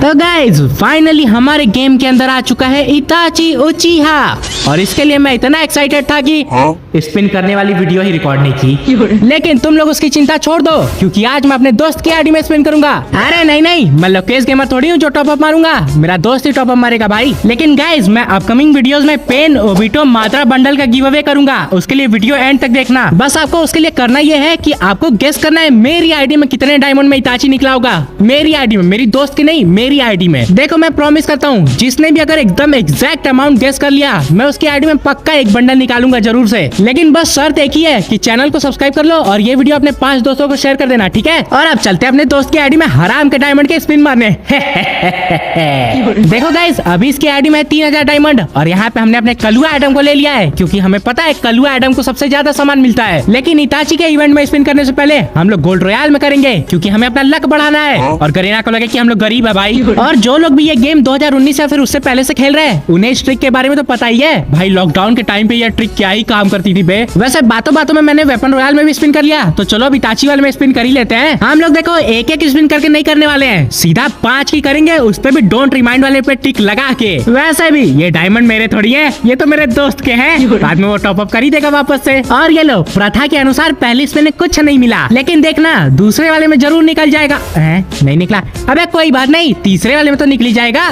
तो guys finally हमारे game के अंदर आ चुका है इताची उचिहा और इसके लिए मैं इतना एक्साइटेड था कि स्पिन करने वाली वीडियो ही रिकॉर्ड नहीं की। लेकिन तुम लोग उसकी चिंता छोड़ दो क्योंकि आज मैं अपने दोस्त की आईडी में स्पिन करूंगा। अरे नहीं मैं लोकेश गेमर थोड़ी हूँ जो टॉप अप मारूंगा, मेरा दोस्त ही टॉप अप मारेगा भाई। लेकिन गाइज मैं अपकमिंग वीडियोस में पेन ओबिटो मात्रा बंडल का गिव अवे करूंगा, उसके लिए वीडियो एंड तक देखना। बस आपको उसके लिए करना ये है कि आपको गेस करना है मेरी आईडी में कितने डायमंड में इताची निकला होगा। मेरी आईडी में, मेरी दोस्त की नहीं, मेरी आईडी में। देखो मैं प्रॉमिस करता हूँ जिसने भी अगर एकदम एग्जैक्ट अमाउंट गेस कर लिया मैं उसकी आईडी में पक्का एक बंडल निकालूंगा जरूर से। लेकिन बस शर्त एक ही है कि चैनल को सब्सक्राइब कर लो और ये वीडियो अपने 5 दोस्तों को शेयर कर देना, ठीक है। और अब चलते हैं अपने दोस्त की आईडी में हराम के डायमंड के स्पिन मारने। देखो गाइस अभी इसकी आईडी में 3000 डायमंड और यहाँ पे हमने अपने कलुआ आइटम को ले लिया है क्योंकि हमें पता है कलुआ आइटम को सबसे ज्यादा सामान मिलता है। लेकिन इताची के इवेंट में स्पिन करने से पहले हम लोग गोल्ड रॉयल में करेंगे क्योंकि हमें अपना लक बढ़ाना है और करीना को लगे कि हम लोग गरीब है भाई। और जो लोग भी ये गेम 2019 या फिर उससे पहले से खेल रहे हैं उन्हें इस ट्रिक के बारे में तो पता ही है भाई। लॉकडाउन के टाइम पे ये ट्रिक क्या ही काम करती थी बे। वैसे बातों बातों में मैंने वेपन रॉयल में भी स्पिन कर लिया, तो चलो अभी इताची वाले में स्पिन कर ही लेते हैं। हम लोग देखो एक एक स्पिन करके नहीं करने वाले हैं, सीधा 5 की करेंगे, उस पे भी डोंट रिमाइंड वाले पे टिक लगा के। वैसे भी ये डायमंड मेरे थोड़ी है, ये तो मेरे दोस्त के हैं, बाद में वो टॉप अप कर ही देगा वापस से। और ये लो प्रथा के अनुसार पहली स्पिन में कुछ नहीं मिला, लेकिन देखना दूसरे वाले में जरूर निकल जाएगा। नहीं निकला, अबे कोई बात नहीं, तीसरे वाले में तो निकली जाएगा।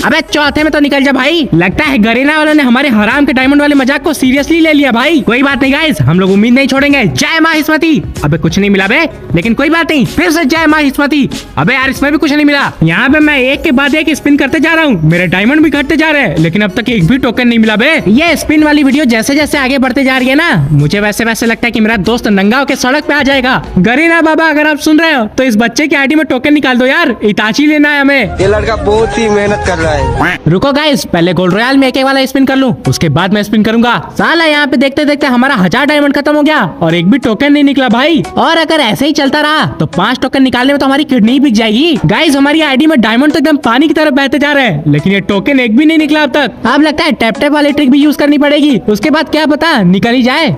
अबे चौथे में तो निकल जा भाई। लगता है गरीना वालों ने हमारे हराम के डायमंड वाले मजाक को सीरियसली ले लिया भाई। कोई बात नहीं गाइस, हम लोग उम्मीद नहीं छोड़ेंगे। जय माँ हिस्मती। अबे कुछ नहीं मिला बे, लेकिन कोई बात नहीं, फिर से जय माँ हिस्मती। अबे यार इसमें भी कुछ नहीं मिला। यहाँ पे मैं एक के बाद एक स्पिन करते जा रहा हूँ, मेरे डायमंड भी घटते जा रहे हैं, लेकिन अब तक एक भी टोकन नहीं मिला बे। ये स्पिन वाली वीडियो जैसे जैसे आगे बढ़ते जा रही है ना, मुझे वैसे वैसे लगता है कि मेरा दोस्त नंगा होकर सड़क पे आ जाएगा। गरीना बाबा अगर आप सुन रहे हो तो इस बच्चे की आईडी में टोकन निकाल दो यार, इताची लेना है हमें। ये लड़का बहुत ही मेहनत कर रहा है। रुको गाइस, पहले गोल्ड रॉयल में एक वाला स्पिन कर लूं, उसके बाद मैं स्पिन करूंगा। साला यहाँ पे देखते देखते हमारा 1000 डायमंड खत्म हो गया और एक भी टोकन नहीं निकला भाई। और अगर ऐसे ही चलता रहा तो 5 टोकन निकालने में तो हमारी किडनी ही बिक जाएगी। गाइस हमारी आईडी में डायमंड तो एकदम पानी की तरफ बहते जा रहे हैं, लेकिन ये टोकन एक भी नहीं निकला अब तक। अब लगता है टैप टैप वाली ट्रिक भी यूज करनी पड़ेगी, उसके बाद क्या पता निकल ही जाए।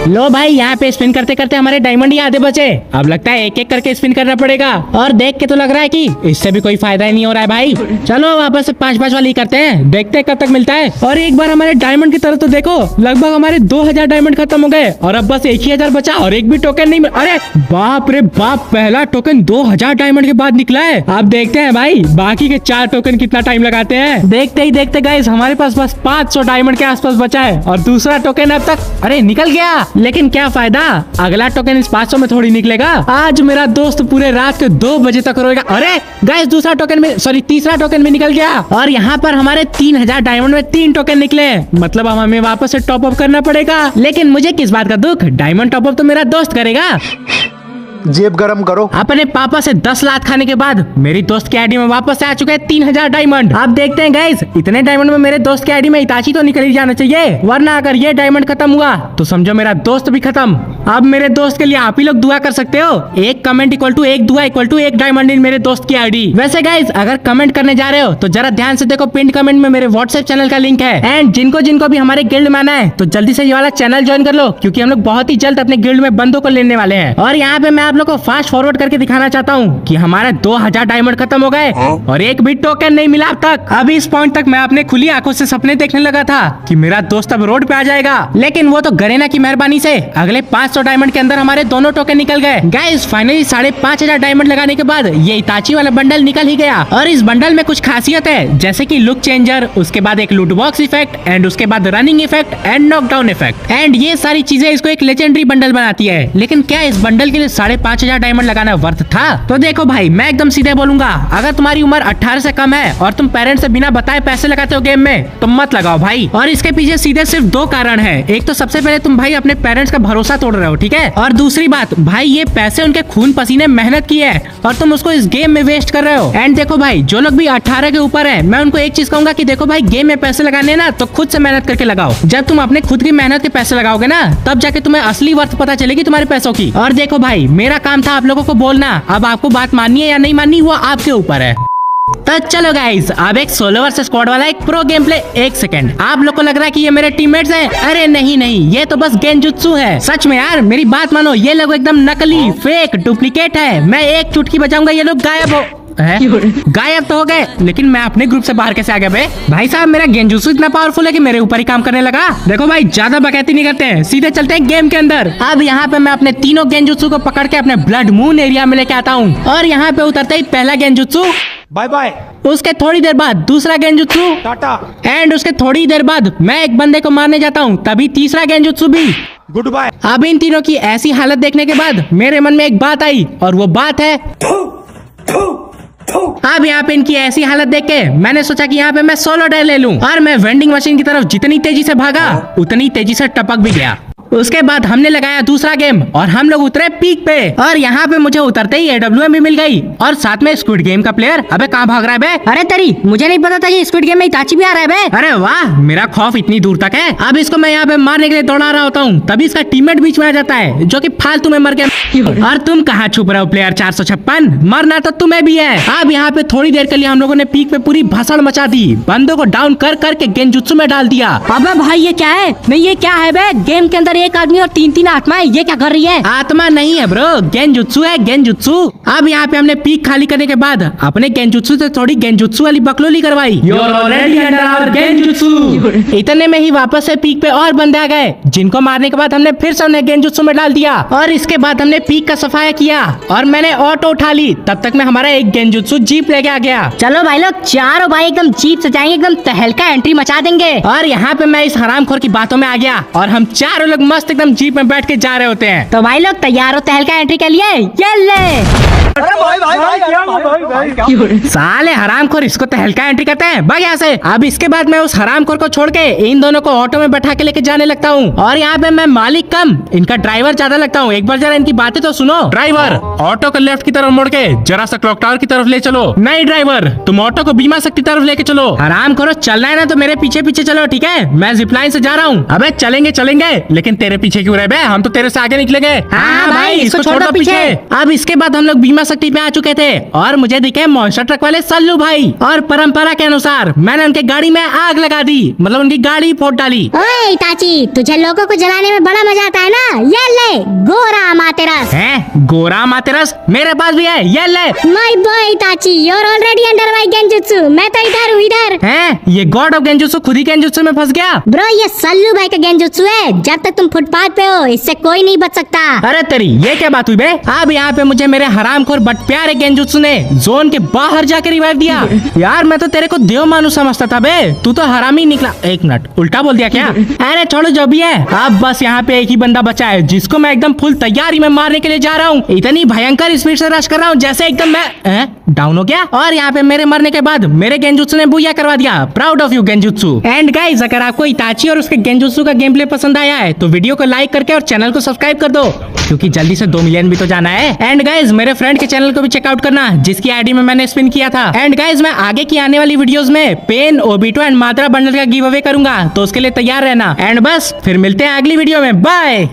लो भाई यहाँ पे स्पिन करते करते हमारे डायमंड ही आधे बचे। अब लगता है एक एक करके स्पिन करना पड़ेगा और देख के तो लग रहा है कि इससे भी कोई फायदा ही नहीं हो रहा है भाई। चलो वापस से 5-5 वाली करते हैं, देखते हैं कब तक मिलता है। और एक बार हमारे डायमंड की तरफ तो देखो, लगभग हमारे 2000 डायमंड खत्म हो गए और अब बस 1000 बचा और एक भी टोकन नहीं। अरे बाप रे बाप, पहला टोकन 2000 डायमंड के बाद निकला है। अब देखते हैं भाई बाकी के 4 टोकन कितना टाइम लगाते हैं। देखते ही देखते गाइस हमारे पास बस 500 डायमंड के आसपास बचा है और दूसरा टोकन अब तक अरे निकल गया, लेकिन क्या फायदा, अगला टोकन इस 500 में थोड़ी निकलेगा। आज मेरा दोस्त पूरे रात के 2 बजे तक रोएगा। अरे गाइस दूसरा टोकन में तीसरा टोकन में निकल गया और यहाँ पर हमारे 3000 डायमंड में 3 टोकन निकले। मतलब अब हमें वापस से टॉप अप करना पड़ेगा, लेकिन मुझे किस बात का दुख, डायमंड टॉप अप तो मेरा दोस्त करेगा। जेब गरम करो। अपने पापा से 10 लाख खाने के बाद मेरी दोस्त की आईडी में वापस आ चुके हैं 3000 डायमंड। अब देखते हैं गाइस, इतने डायमंड में मेरे दोस्त की आईडी में इताची तो निकल ही जाना चाहिए, वरना अगर ये डायमंड खत्म हुआ तो समझो मेरा दोस्त भी खत्म। अब मेरे दोस्त के लिए आप ही लोग दुआ कर सकते हो, एक कमेंट इक्वल टू एक दुआ इक्वल टू एक डायमंड इन मेरे दोस्त की आईडी। वैसे गाइस अगर कमेंट करने जा रहे हो तो जरा ध्यान से देखो, पिन कमेंट में मेरे व्हाट्सएप चैनल का लिंक है एंड जिनको जिनको भी हमारे गिल्ड में आना है तो जल्दी से ये वाला चैनल ज्वाइन कर लो क्योंकि हम लोग बहुत ही जल्द अपने गिल्ड में बंदों को लेने वाले हैं। और यहाँ पे मैं आप लोग को फास्ट फॉरवर्ड करके दिखाना चाहता हूँ कि हमारे 2000 डायमंड खत्म हो गए और एक भी टोकन नहीं मिला अब तक। अभी इस पॉइंट तक मैं अपने खुली आंखों से सपने देखने लगा था कि मेरा दोस्त अब रोड पे आ जाएगा, लेकिन वो तो गरीना की मेहरबानी से अगले 500 डायमंड के अंदर हमारे दोनों टोकन निकल गए। गाइस फाइनली 5500 डायमंड लगाने के बाद ये इताची वाला बंडल निकल ही गया और इस बंडल में कुछ खासियत है जैसे की लुक चेंजर, उसके बाद एक लूट बॉक्स इफेक्ट एंड उसके बाद running effect and knockdown effect and ये सारी चीजें इसको एक लेजेंडरी बंडल बनाती है। लेकिन क्या इस बंडल के लिए 5500 डायमंड लगाना वर्थ था? तो देखो भाई मैं एकदम सीधे बोलूंगा, अगर तुम्हारी उम्र 18 से कम है और तुम पेरेंट्स से बिना बताए पैसे लगाते हो गेम में तो मत लगाओ भाई। और इसके पीछे सीधे सिर्फ 2 कारण है। एक तो सबसे पहले तुम भाई अपने पेरेंट्स का भरोसा तोड़ रहे हो, ठीक है, और दूसरी बात भाई ये पैसे उनके खून पसीने मेहनत की है और तुम उसको इस गेम में वेस्ट कर रहे हो। एंड देखो भाई जो लोग भी 18 के ऊपर है मैं उनको एक चीज कहूंगा कि देखो भाई गेम में पैसे लगाने ना तो खुद से मेहनत करके लगाओ। जब तुम अपने खुद की मेहनत के पैसे लगाओगे ना तब जाके तुम्हें असली वर्थ पता चलेगी तुम्हारे पैसों की। और देखो भाई मेरा काम था आप लोगों को बोलना, अब आपको बात माननी है या नहीं माननी वो आपके ऊपर है। तो चलो गाइस, अब एक सोलो वर्सेस स्क्वाड वाला एक प्रो गेम प्ले। एक सेकंड, आप लोग को लग रहा है कि ये मेरे टीममेट्स हैं? अरे नहीं नहीं, ये तो बस गेंजुत्सु है। सच में यार, मेरी बात मानो, ये लोग एकदम नकली, फेक, डुप्लीकेट है। मैं एक चुटकी बजाऊंगा, ये लोग गायब हो गायब तो हो गए, लेकिन मैं अपने ग्रुप से बाहर कैसे आ गया बे? भाई साहब, मेरा गेंजुत्सु इतना पावरफुल है कि मेरे ऊपर ही काम करने लगा। देखो भाई, ज्यादा बकैती नहीं करते हैं, सीधे चलते हैं गेम के अंदर। अब यहाँ पे मैं अपने तीनों गेंजुत्सु को पकड़ के अपने ब्लड मून एरिया में लेके आता हूँ, और यहाँ पे उतरते ही पहला गेंजुत्सु, बाय बाय, उसके थोड़ी देर बाद दूसरा गेंजुत्सु, टाटा, एंड उसके थोड़ी देर बाद मैं एक बंदे को मारने जाता हूँ, तभी तीसरा गेंजुत्सु भी। Good bye. अब इन तीनों की ऐसी हालत देखने के बाद मेरे मन में एक बात आई, और वो बात है अब यहाँ पे इनकी ऐसी हालत देख के मैंने सोचा कि यहाँ पे मैं सोलो डे ले लूं, और मैं वेंडिंग मशीन की तरफ जितनी तेजी से भागा उतनी तेजी से टपक भी गया। उसके बाद हमने लगाया दूसरा गेम, और हम लोग उतरे पीक पे, और यहाँ पे मुझे उतरते ही AWM भी मिल गई, और साथ में स्क्विड गेम का प्लेयर। अबे कहाँ भाग रहा है बे? अरे तरी, मुझे नहीं पता था कि स्क्विड गेम में इताची भी आ रहा है बे। अरे वाह, मेरा खौफ इतनी दूर तक है। अब इसको मैं यहाँ पे मारने के लिए दौड़ा रहा होता हूँ, तभी इसका टीममेट बीच में आ जाता है, जो कि फालतू में मर गया। और तुम कहाँ छुप रहे हो प्लेयर 456? मरना तो तुम्हें भी है। अब यहाँ पे थोड़ी देर के लिए हम लोगों ने पीक पे पूरी भसड़ मचा दी, बंदों को डाउन कर करके गेंजुत्सु में डाल दिया। अबे भाई, ये क्या है? नहीं, ये क्या है बे? गेम के अंदर एक आदमी और तीन आत्मा है, ये क्या कर रही है? आत्मा नहीं है ब्रो, गेंजुत्सु है, गेंजुत्सु। अब यहाँ पे हमने पीक खाली करने के बाद अपने गेंजुत्सु से थोड़ी गेंजुत्सु वाली बकलोली करवाई। You're already under our genjutsu. इतने में ही वापस से पीक पे और बंदे आ गए, जिनको मारने के बाद हमने फिर से उन्हें गेंजुत्सु में डाल दिया, और इसके बाद हमने पीक का सफाया किया, और मैंने ऑटो उठा ली। तब तक में हमारा एक गेंजुत्सु जीप लेके आ गया। चलो भाई लोग, चारों भाई एकदम जीप से जाएंगे, एकदम तहलका एंट्री मचा देंगे। और यहाँ पे मैं इस हरामखोर की बातों में आ गया, और हम चारों लोग मस्त एकदम जीप में बैठ के जा रहे होते हैं। तो भाई लोग तैयार हो तहलका एंट्री के लिए? ये ले। साले हरामखोर, इसको तो हल्का एंट्री कहते हैं, भाग यहाँ से। अब इसके बाद मैं उस हरामखोर को छोड़ के इन दोनों को ऑटो में बैठा के लेके जाने लगता हूँ, और यहाँ पे मैं मालिक कम इनका ड्राइवर ज्यादा लगता हूँ। एक बार जरा इनकी बातें तो सुनो। ड्राइवर, ऑटो को लेफ्ट की तरफ मोड़ के जरा सा क्लॉक टावर की तरफ ले चलो। नहीं ड्राइवर, तुम ऑटो को बीमा शक्ति तरफ लेके चलो। हरामखोरो, चलना है ना तो मेरे पीछे पीछे चलो, ठीक है? मैं जिपलाइन से जा रहा हूँ। अबे चलेंगे चलेंगे, लेकिन तेरे पीछे क्यों रहे बे? हम तो तेरे से आगे निकलेंगे। हाँ भाई, इसको छोड़ दो पीछे। अब इसके बाद हम लोग बीमा शक्ति पे आ चुके थे, और मुझे दिखे मॉन्स्टर ट्रक वाले सल्लू भाई, और परंपरा के अनुसार मैंने उनके गाड़ी में आग लगा दी, मतलब उनकी गाड़ी फोड़ डाली। ओए इताची, तुझे लोगों को जलाने में बड़ा मजा आता है ना? ये ले गोरा मातेरस। है गोरा मातेरस? मेरे पास भी है, ये ले। My boy Itachi, you are already under my गेंजुत्सु। मैं तो इधर हूँ, इधर। है ये गॉड ऑफ गेंजुत्सु खुद ही गेंजुत्सु में फंस गया। ब्रो, ये सल्लू भाई का गेंजुत्सु है। जब तक तुम फुटपाथ पे हो, इससे कोई नहीं बच सकता। अरे तेरी, ये क्या बात हुई बे? अब यहाँ पे मुझे मेरे हरामखोर बट प्यारे गेंजुत्सु ने जोन के बाहर जाके रिवाइव दिया। यार मैं तो तेरे को देव मानु समझता था बे, तू तो हरामी निकला। एक मिनट, उल्टा बोल दिया क्या? अरे छोड़ो जो भी है, अब बस यहाँ पे एक ही बंदा बचा है, जिसको मैं एकदम फुल तैयारी में मारने के लिए जा रहा हूँ। इतनी भयंकर स्पीड से रश कर रहा हूँ जैसे एकदम मैं डाउन हो गया, और यहाँ पे मेरे मरने के बाद मेरे गेंजुत्सु ने बुया करवा दिया। Proud of you genjutsu. And guys, अगर आपको इताची और उसके गेंजुत्सु का गेम प्ले पसंद आया है तो वीडियो को लाइक करके और चैनल को सब्सक्राइब कर दो, क्योंकि जल्दी से 2 मिलियन भी तो जाना है। एंड गाइस, मेरे फ्रेंड के चैनल को भी चेकआउट करना, जिसकी आईडी में मैंने स्पिन किया था। एंड गाइस, मैं आगे की आने वाली वीडियोस में पेन, ओबिटो एंड मात्रा बंडल का गिव अवे करूंगा, तो उसके लिए तैयार रहना। एंड बस फिर मिलते हैं अगली वीडियो में, बाय।